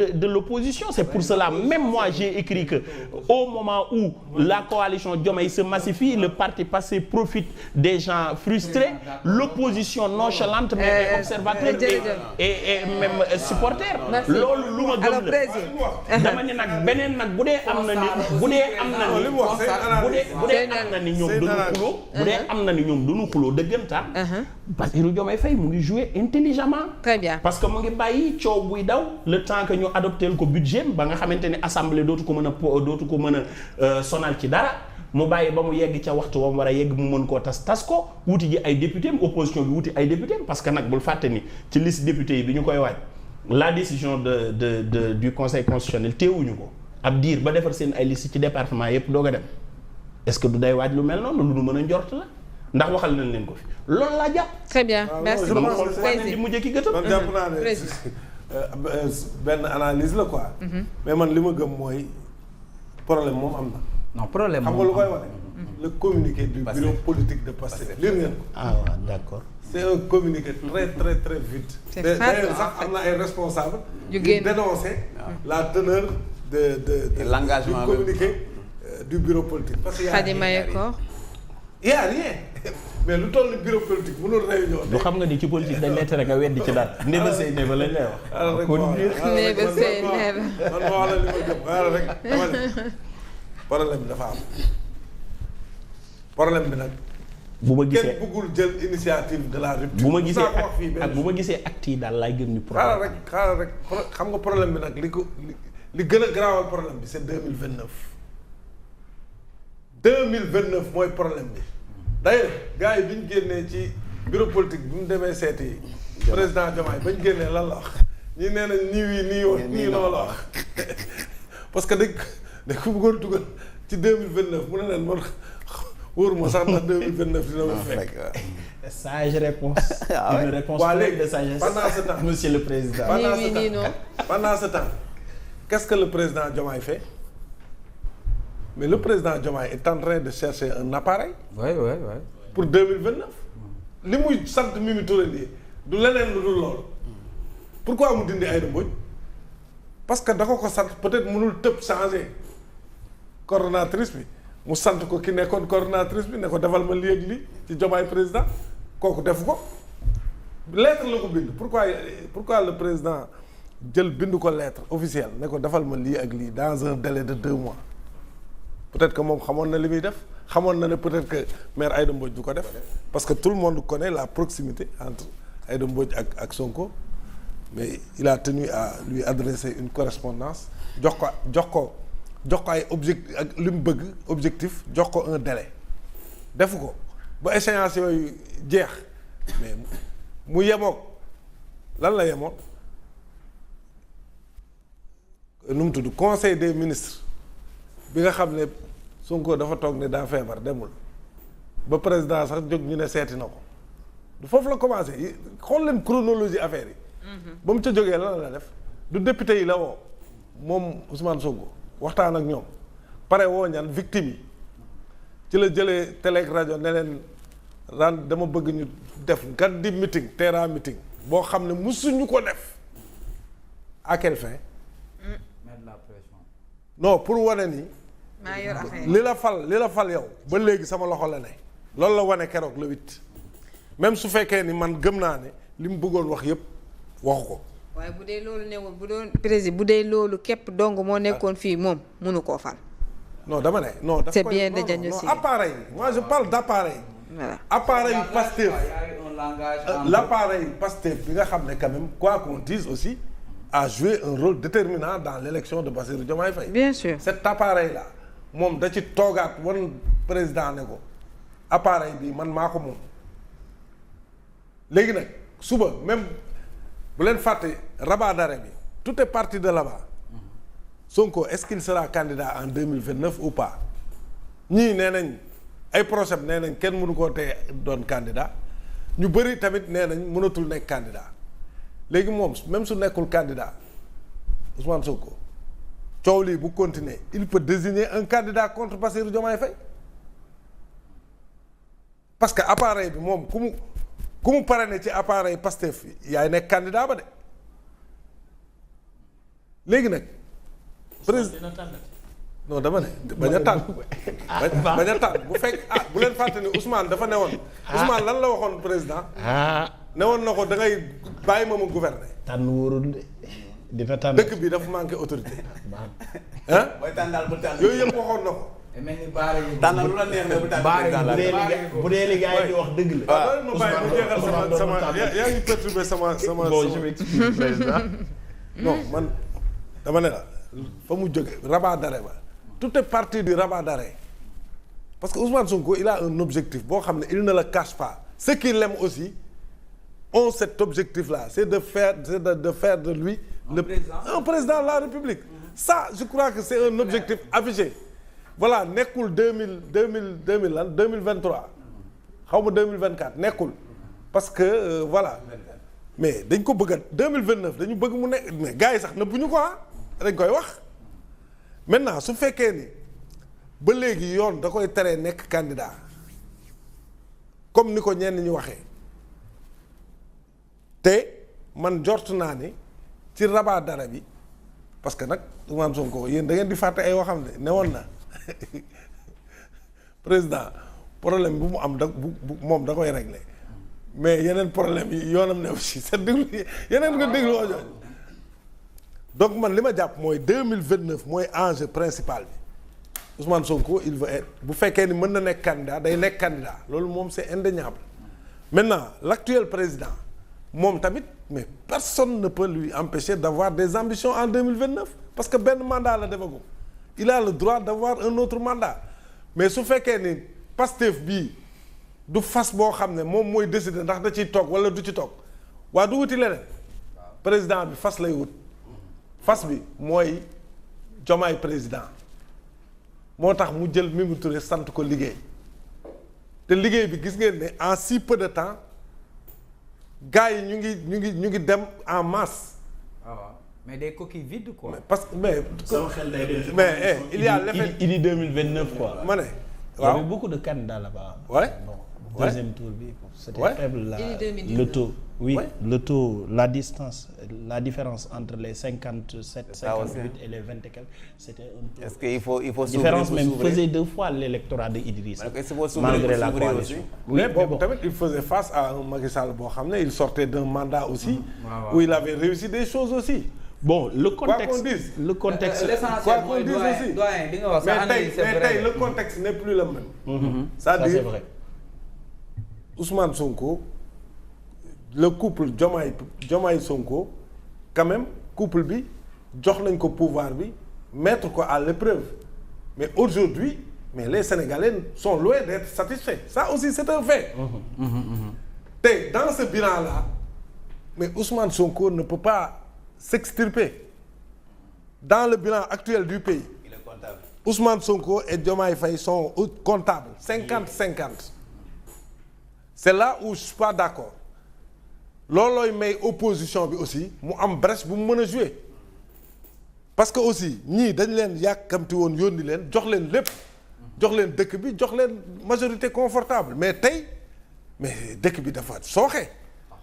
de l'opposition. C'est pour cela, même moi, j'ai écrit que au moment où la coalition Diomaye se massifie, le parti passé profite des gens frustrés, l'opposition nonchalante, mais observateur et même supporter. loolu lu ma gëm la dama ne nag beneen nag bu dee am na ni ñoom dañu xuloo bu dee am na ni ñoom dañu xuloo dëggantaan Bassirou Diomaye Faye mu ngi jouer intelligemment. Très bien. Parce que mu ngi bàyyi coow buy daw le temps que ñu adopté ko budget ba nga xamante ne assemblée dootu ko mën a sonal ci dara mu bàyyi ba mu yegg ca waxtu wa mu war a yegg mu mën koo tas ko wuti ji ay député opposition bi wuti ay député parce que nag bul fàtte ni ci liste député yi bi ñu koy waaj la décision du conseil constitutionnel teewuñu ko ab diir ba defar seen ay liste ci département yépp doog a dem est-ce que du day waaj lu mel noonu lu nu mën a njort la ndax waxal nañ leen ko fi loolu laa jàpp. Très bien, merci beaucoup. Président di mujjee ki gëtëm. man jàpp naa ne benn analyse la quoi. mais man li ma gëm mooy problème moom am na. non problème xam nga lu koy wane. le communiqué du bureau politique de Pastef. lire ngeen ko. ah waaw d'accord. c'est un communiqué très vite. C'est d'ailleurs sax am na ay responsables. yu génn dénoncer la teneur de l'engagement du communiqué du bureau politique. parce que y a rien mais lu toll ni bureau politique mënul réunion. du xam nga ni ci politique dañ lay tere nga weddi ci dara. never say never lañ lay wax. never say never. man ma wax la li ma jëm xaaral rek dama ne problème bi dafa am problème bi nag. bu ma gisee kenn bëggul jël initiative de la rupture. bu ma gisee ak bu ma gisee acte yi daal laay gën ñu. xaaral rek xam nga problème bi nag li gën a garaawal problème bi c'est 2029 mooy problème bi d'ailleurs gars yi bi ñu génnee ci bureau politique bi mu demee seeti président Diomaye ba ñu génnee lan la wax ñi nee nañ nii wii nii yoon nii noonu la wax parce que dañ ko bëggoon dugal ci 2029 mu ne leen man wóoruma sax ndax 2029 dina ma fekk. Sage réponse. Une réponse pleine de sagesse. Pendant ce temps monsieur le président. Pendant ce temps qu'est-ce que le président Diomaye fait? Mais le président Diomaye est en train de chercher un appareil. Oui. Pour 2029. li muy sant Mimi Touré lii du leneen lu dul loolu. pourquoi mu dindi Aïda Mbodj parce que da ko sant peut-être mënul tëb changer coordonnatrice bi mu sant ko ki nekkoon coordonnatrice bi ne ko defal ma lii ak lii ci Diomaye président kooku def ko lettre la ko bind pourquoi le président jël bind ko lettre officielle ne ko defal ma lii ak lii dans un délai de 2 mois. peut-être que moom xamoon na li muy def xamoon na ne peut-être que maire Aïda Mbodj du ko def parce que tout le monde connaît la proximité entre Aïda Mbodj ak Sonko mais il a tenu à lui adresser une correspondance jox ko ay objectif ak li mu bëgg objectif jox ko un délai defu ko ba échéance yooyu jeex mais mu yemook lan la yemook nu mu tudd conseil des ministres bi nga xam ne Sonko dafa toog ne daa feebar demul ba président sax jóg ñu ne seeti na ko du foofu la commencé xool leen chronologie affaire yi. ba mu ca jógee lan la def du député yi la woo moom Ousmane Sonko waxtaan ak ñoom pare woo ñan victime yi ci la jëlee télé ak rajo ne leen dama bëgg ñu def ngan di meeting terrain meeting boo xam ne musuñu ko def à quelle fin. mettre la pression. non pour wane ni. maa yor affaire li la fal yow ba léegi sama loxo la ne loolu la wane keroog le 8 même su fekkee ni man gëm naa ne li mu bëggoon wax yépp waxu ko. waaye bu dee loolu newul bu doon président bu dee loolu képp dong moo nekkoon fii moom mënu koo fal. non dama ne non. c'est bien de diagnostiquer non appareil moi je parle d'appareil. voilà appareil Pastef l'appareil Pastef bi nga xam ne quand même quoi qu'on dise aussi a joué un rôle déterminant dans l'élection de Bassirou Diomaye Faye. bien sûr cet appareil là moom da ci toogaat wan président ne ko appareil bi man maa ko moom léegi nag suba même bu leen fàtte rabat d'arrêt bi tout est parti de là-bas Sonko est-ce qu'il sera candidat en 2029 ou pas ñii nee nañ ay procès nee nañ kenn mënu koo tee doon candidat ñu bëri tamit nee nañ mënatul nekk candidat léegi moom même su nekkul candidat Ousmane Sonko coow lii bu continuer il peut désigner un candidat contre Bassirou Diomaye Faye parce que appareil bi moom ku mu parrainé ci appareil Pastef yaay nekk candidat ba de léegi nag président non dama ne bañ a tànn bañ a tànn bu fekk bu leen fàtte ni Ousmane dafa newoon Ousmane lan la waxoon président newoon na ko da ngay bàyyi ma gouverner tànn wóorul de dina tànn dëkk bi dafa manqué autorité ah mooy tànn daal bu tànn yooyu yëpp waxoon na ko mel ni baara yi tànnal lu la neex nga bu tànn bu dee li gars yi di wax dëgg la. waaw ma bàyyi mu jeexal sama yaa ngi perturbé sama bon je m'excuse président. non man dama ne la fa mu jóge rabat d'arrêt ba tout est parti du rabat d'arrêt parce que Ousmane Sonko il a un objectif boo xam ne il ne le cache pas ceux qui l'aiment aussi ont cet objectif là c'est de faire de lui un président de la République ça je crois que c'est un objectif affiché voilà nekkul 2023 xaw ma 2024 nekkul parce que voilà mais dañ ko bëgg a 2029 dañu bëgg mu nekk mais gars yi sax nëbbuñu ko dañ koy wax maintenant su fekkee ni ba léegi yoon da koy teree nekk candidat comme ni ko ñenn ñi waxee te man jort naa ni ci rabat d'arrêt bi parce que nag Ousmane Sonko yéen da ngeen di fàtte ay waxam ne newoon na président problème bu mu am da bu moom da koy régler mais yeneen problème yi yoonam ne aussi sa déglu yeneen nga déglu woo jooju donc man li ma jàpp mooy 2029 mooy enjeu principal bi Ousmane Sonko il veut être bu fekkee ni mën na nekk candidat day nekk candidat loolu moom c'est indéniable maintenant l'actuel président moom tamit mais personne ne peut lui empêcher d'avoir des ambitions en 2029 parce que benn mandat la defagum il a le droit d'avoir un autre mandat mais su fekkee ni Pastef bii du fas boo xam ne moom mooy décider ndax da ciy toog wala du ci toog waa du wuti leneen président bi fas lay wut fas bi mooy Diomaye président moo tax mu jël Mimi Touré sant ko liggéey te liggéey bi gis ngeen ne en si peu de temps gars yi ñu ngi dem en masse. waaw mais des coquilles vides quoi. parce que mais. sama xel day dem mais il y a l'effet il dit 2029 quoi. ma ne. Il y avait beaucoup de candidats là-bas. Ouais. Bon, deuxième tour bi c'était faible là. Le taux, oui, le taux, la distance, la différence entre les 57, 58 et les 20 et quelques, c'était un taux. Est-ce qu'il faut différence même faisait 2 fois l'électorat de Idriss. Malgré la coalition. Oui, bon, tamit il faisait face à un Macky Sall boo xam ne il sortait d'un mandat aussi où il avait réussi des choses aussi. Bon, le contexte, quoi qu'on dise, le contexte, l'essentiel mooy doyen di nga wax sa analyse c'est vrai. mais tey le contexte n'est plus le même. ça c'est vrai. Ousmane Sonko, le couple Diomaye Sonko, quand même couple bi jox nañ ko pouvoir bi mettre ko à l'épreuve mais aujourd'hui mais les Sénégalais sont loin d'être satisfaits ça aussi c'est un fait. te dans ce bilan-là mais Ousmane Sonko ne peut pas s'extirper dans le bilan actuel du pays. Il est comptable. Ousmane Sonko et Diomaye Faye sont comptables 50-50. C'est là où je suis pas d'accord loolooy may opposition bi aussi mu am brèche bu mu mën a jouer parce que aussi ñii dañ leen yàkkamti woon yónni leen jox leen lépp jox leen dëkk bi jox leen majorité confortable mais tey mais dëkk bi dafa sooxe.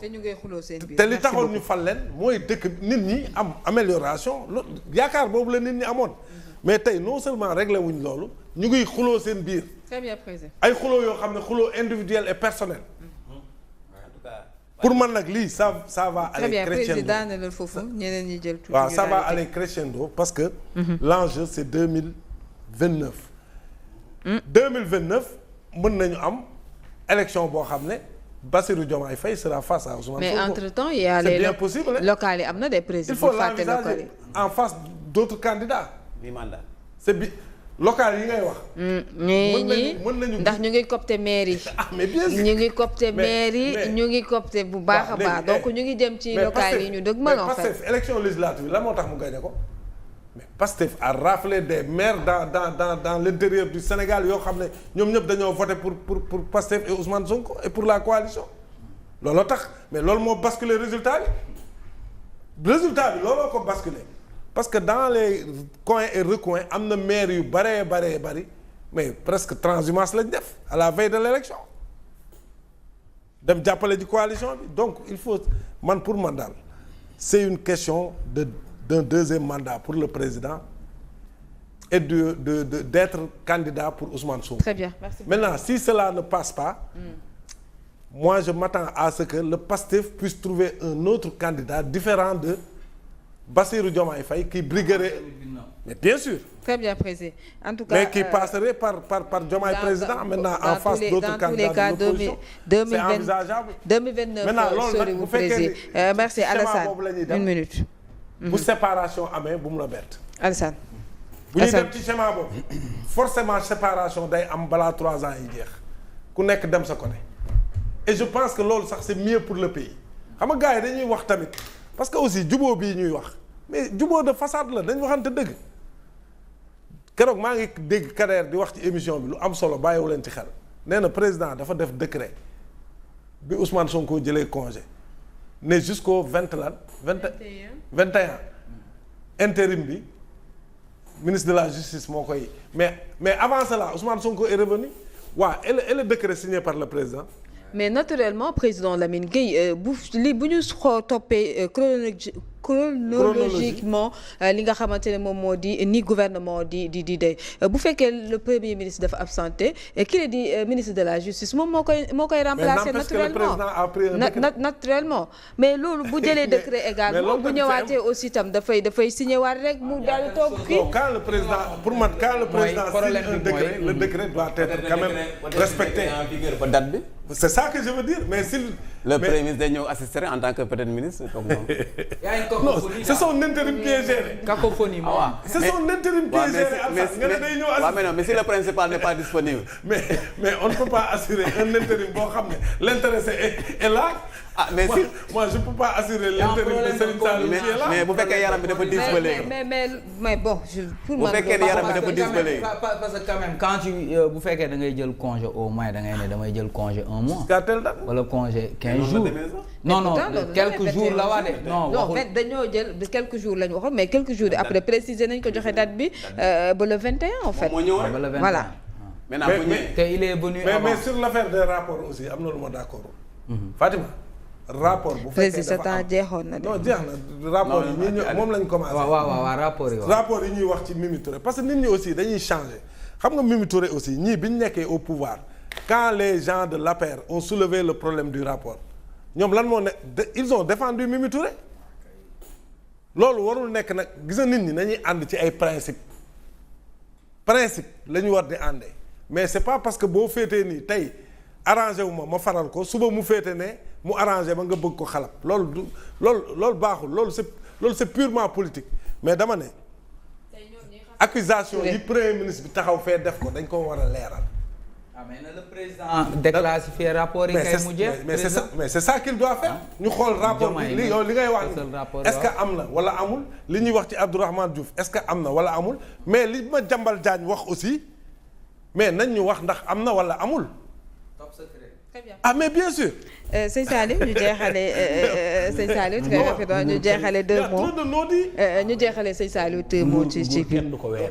te ñu ngay xuloo seen biir. te li taxoon ñu fal leen mooy dëkk nit ñi am amélioration yaakaar boobu la nit ñi amoon mais tey non seulement réglé wuñ loolu ñu ngi xuloo seen biir. très bien président. ay xuloo yoo xam ne xuloo individuel et personnel. En tout cas, pour man nag lii ça va très aller bien crescendo. président ne la foofu ñeneen ñi jël tuuti. waaw ça va aller crescendo parce que. l'enjeu c'est 2029. 2029 mën nañu am élection boo xam ne. Bassirou Diomaye Faye sera face à Ousmane Sonko. mais entre-temps il y a c'est les bien possible locales yi am na des présidents. il faut l'envisager en face d'autres candidats. mi mandat. c'est bi locales yi ngay wax. ñii mën nañu ndax ñu ngi copte maire yi. ah mais bien sûr ñu ngi copte mais- maire yi ñu ngi copte bu baax a baax donc ñu ngi dem ci locales yi ñu dëgg mën en fait. Pastef élection législative la moo tax mu gagné ko mais Pastef a raflé des maires dans l'intérieur du Sénégal yoo xam ne ñoom ñëpp dañoo voté pour Pastef et Ousmane Sonko et pour la coalition looloo tax mais loolu moo basculé résultat bi looloo ko basculé parce que dans les coins et recoins am na maires yu bari mais presque transhumance lañ def à la veille de l'élection dem jàppale ji coalition bi donc il faut pour man daal c'est une question d'un deuxième mandat pour le président et d'être candidat pour Ousmane Sonko. Très bien, merci. Maintenant, si cela ne passe pas, moi je m'attends à ce que le PASTEF puisse trouver un autre candidat différent de Bassirou Diomaye Faye qui briguerait. Mais bien sûr. Très bien, président. En tout cas, mais qui passerait par Diomaye président maintenant en face d'autres candidats de l'opposition. C'est envisageable. 2029. Maintenant loolu nag bu fekkee merci Alassane une minute. bu séparation amee bu mu la bett. Alassane. bu ñuy dem ci schéma boobu forcément séparation day am balaa 3 ans yi jeex ku nekk dem sa côté. Et je pense que loolu sax c'est mieux pour le pays xam nga gars yi dañuy wax tamit parce que aussi jubóo bii ñuy wax mais jubóo de façade la dañ waxante dëgg keroog maa ngi dégg Kader di wax ci émission bi lu am solo bàyyiwu leen ci xel nee na président dafa def décret bi Ousmane Sonko jëlee congé ne jusqu'au 21 intérim bi ministre de la justice moo koy mais avant cela Ousmane Sonko est revenu et le décret signé par le président. Mais naturellement président Lamine Gueye bu ñu toppee chronologiquement li nga xamante ne moom moo di ni gouvernement di day bu fekkee le premier ministre dafa absenté ki di ministre de la justice moom moo koy remplacer naturellement mais loolu bu jëlee décret également bu ñëwaatee aussi tam dafay signé waat rek mu daal di toog kii. Quand le président pour man quand le président signe un décret le décret doit être quand même respecté. date bi. C'est ça que je veux dire mais si le premier ministre day ñëw assister en tant que peut-être ministre comme non c'est son intérim qui est géré. Cacophonie moi. C'est son intérim qui est géré. Mais si le principal n'est pas disponible. mais on ne peut pas assurer un intérim boo xam ne l'intéressé est là. Ah mais si moi je peux pas assurer l'intérim de Serigne Saliou qui est là. mais bu fekkee yaram bi dafa diis ba léegi. mais bon pour bu fekkee ne yaram bi dafa diis ba léegi. parce que quand même quand tu bu fekkee da ngay jël congé au moins da ngay ne damay jël congé 1 mois. wala congé 15 jours. non quelques jours la waa de. non dañoo jël quelques jours lañu waxoon mais quelques jours après préciser nañ ko joxe date bi ba le 21 en fait. Voilà. maintenant te il est venu avant mais sur l'affaire des rapports aussi am na lu ma d'accord. Fatima. rapport bu fekkee dafa am jeexoon na de. non jeex na rapport yi ñuy moom lañ commencé. waaw rapport yi. rapport yi ñuy wax ci Mimi Touré parce que nit ñi aussi dañuy changer xam nga Mimi Touré aussi ñii bi ñu nekkee au pouvoir quand les gens de l'APR ont soulevé le problème du rapport ñoom lan moo ne ils ont défendu Mimi Touré loolu warul nekk nag gis na nit ñi nañuy ànd ci ay principe la ñu war di àndee mais c'est pas parce que boo féetee nii tey arrangé wu ma faral ko suba mu féete ne mu arrangé ba nga bëgg ko xalab loolu baaxul loolu c'est purement politique mais dama ne accusation yi premier ministre bi taxaw fee def ko dañ ko war a leeral. mais na le président déclassifier rapport yi kay mu jeex mais c'est ça qu'il doit faire. ñu xool rapport bi li ngay wax est-ce que am na wala amul li ñuy wax ci Abdourahmane Diouf est-ce que am na wala amul mais li ma Jambal Diagne wax aussi mais nañ ñu wax ndax am na wala amul. Très bien. Ah mais bien sûr. Sëñ Saliou ñu jeexale Sëñ Saliou très rapidement ñu jeexale 2 mots ñu jeexale Sëñ Saliou 2 mots ci kenn du ko weer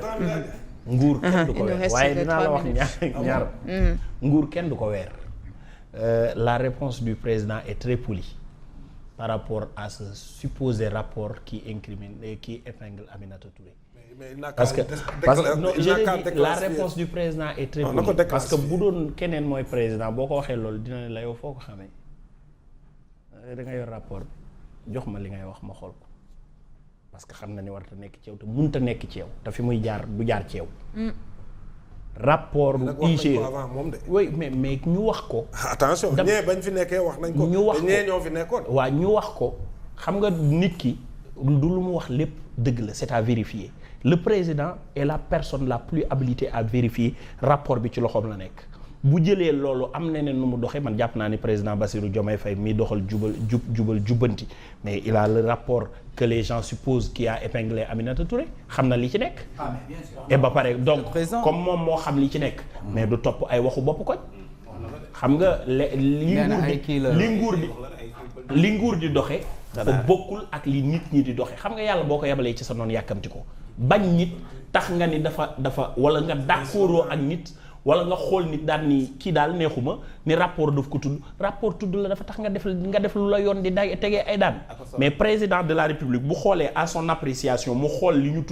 nguur kenn du ko weer waaye dinaa la wax ñaar nguur kenn du ko weer la réponse du président est très polie par rapport à ce supposé rapport qui épingle Aminata Touré. parce que non je dis la réponse du président est très polie parce que bu doon keneen mooy président boo ko waxee loolu dina ne la yow foo ko xamee da nga yor rapport bi jox ma li ngay wax ma xool ko parce que xam na ni warta nekk ci yow te munta nekk ci yow te fi muy jaar du jaar ci yow. rapport bu IGE oui mais ñu wax ko. attention ñee bañ fi nekkee wax nañ ko. ñu wax ko ñee ñoo fi nekkoon. waaw ñu wax ko xam nga nit ki du lu mu wax lépp dëgg la c'est à vérifier. Le président est la personne la plus habilitée à vérifier rapport bi ci loxoom la nekk bu jëlee loolu am na ne nu mu doxee man jàpp naa ni président Bassirou Diomaye Faye mi doxal jubbanti mais il a le rapport que les gens supposent qui a épinglé Aminata Touré xam na li ci nekk. Ah mais bien sûr. et ba pare donc comme moom moo xam li ci nekk. mais du topp ay waxu bopp koñ. xam nga li nguur di doxe dafa bokkul ak li nit ñi di doxe xam nga yàlla boo ko yabalee ci sa noonu yàkkamti ko bañ nit tax nga ni dafa wala nga d'accordoo ak nit wala nga xool nit daal ni kii daal neexuma ni rapport daf ko tudd rapport tudd la dafa tax nga def lu la yoon di tegee ay daan mais président de la république bu xoolee à son appréciation mu xool li ñu tudd